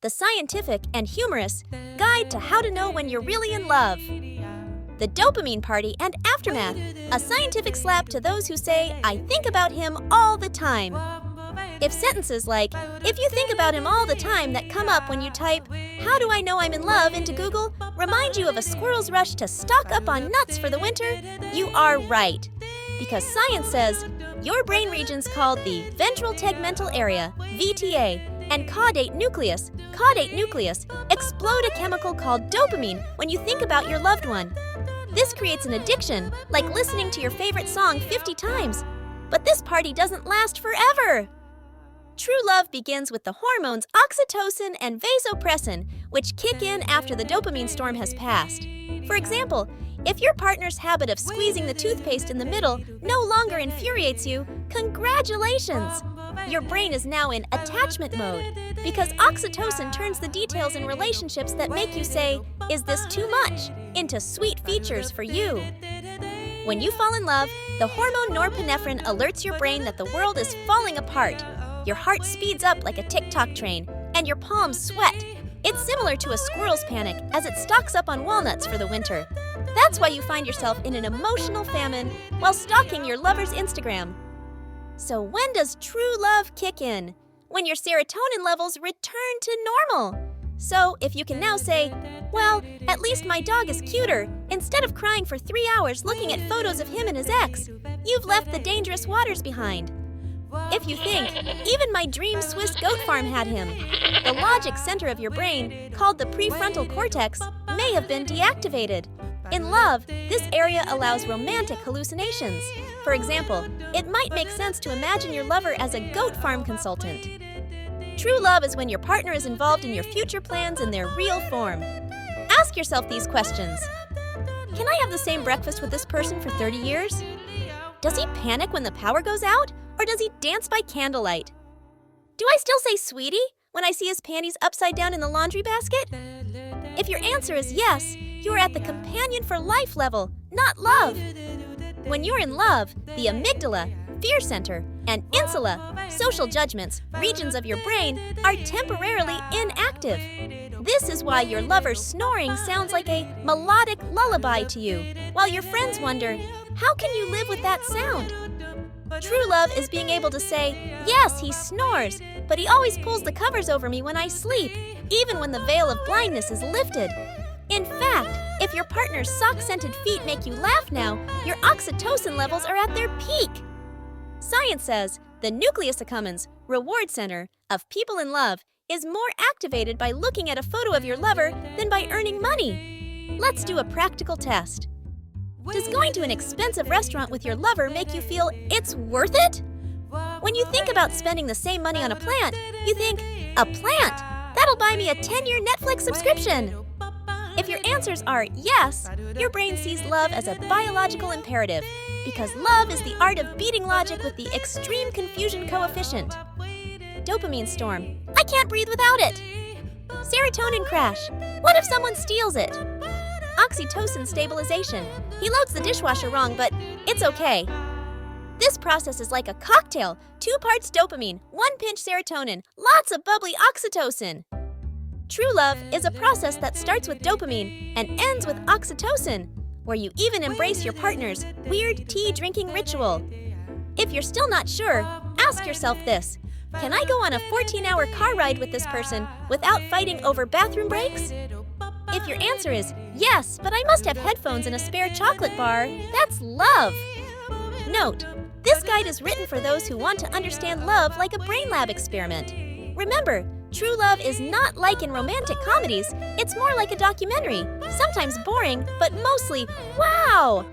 the scientific and humorous guide to how to know when you're really in love. The Dopamine Party and Aftermath, a scientific slap to those who say, "I think about him all the time." If sentences like, "If you think about him all the time," that come up when you type, "How do I know I'm in love?" into Google remind you of a squirrel's rush to stock up on nuts for the winter, you are right. Because science says your brain regions called the ventral tegmental area, VTA, and caudate nucleus, explode a chemical called dopamine when you think about your loved one. This creates an addiction, like listening to your favorite song 50 times. But this party doesn't last forever. True love begins with the hormones oxytocin and vasopressin, which kick in after the dopamine storm has passed. For example, if your partner's habit of squeezing the toothpaste in the middle no longer infuriates you, congratulations! Your brain is now in attachment mode because oxytocin turns the details in relationships that make you say, "Is this too much?" into sweet features for you. When you fall in love, the hormone norepinephrine alerts your brain that the world is falling apart. Your heart speeds up like a tick-tock train, and your palms sweat. It's similar to a squirrel's panic as it stocks up on walnuts for the winter. That's why you find yourself in an emotional famine while stalking your lover's Instagram. So when does true love kick in? When your serotonin levels return to normal. So if you can now say, "Well, at least my dog is cuter," instead of crying for 3 hours looking at photos of him and his ex, you've left the dangerous waters behind. If you think, "Even my dream Swiss goat farm had him," the logic center of your brain, called the prefrontal cortex, may have been deactivated. In love, this area allows romantic hallucinations. For example, it might make sense to imagine your lover as a goat farm consultant. True love is when your partner is involved in your future plans in their real form. Ask yourself these questions. Can I have the same breakfast with this person for 30 years? Does he panic when the power goes out, or does he dance by candlelight? Do I still say "sweetie" when I see his panties upside down in the laundry basket? If your answer is yes, you are at the companion for life level, not love. When you're in love, the amygdala, fear center, and insula, social judgments, regions of your brain are temporarily inactive. This is why your lover's snoring sounds like a melodic lullaby to you, while your friends wonder, "How can you live with that sound?" True love is being able to say, "Yes, he snores, but he always pulls the covers over me when I sleep, even when the veil of blindness is lifted." In fact, if your partner's sock-scented feet make you laugh now, your oxytocin levels are at their peak. Science says the nucleus accumbens, reward center, of people in love is more activated by looking at a photo of your lover than by earning money. Let's do a practical test. Does going to an expensive restaurant with your lover make you feel it's worth it? When you think about spending the same money on a plant, you think, "A plant? That'll buy me a 10-year Netflix subscription." If your answers are yes, your brain sees love as a biological imperative, because love is the art of beating logic with the extreme confusion coefficient. Dopamine storm. I can't breathe without it. Serotonin crash. What if someone steals it? Oxytocin stabilization. He loads the dishwasher wrong, but it's okay. This process is like a cocktail. 2 parts dopamine, 1 pinch serotonin, lots of bubbly oxytocin. True love is a process that starts with dopamine and ends with oxytocin, where you even embrace your partner's weird tea-drinking ritual. If you're still not sure, ask yourself this. Can I go on a 14-hour car ride with this person without fighting over bathroom breaks? If your answer is yes, but I must have headphones and a spare chocolate bar, that's love. Note, this guide is written for those who want to understand love like a brain lab experiment. Remember, true love is not like in romantic comedies. It's more like a documentary, sometimes boring, but mostly wow!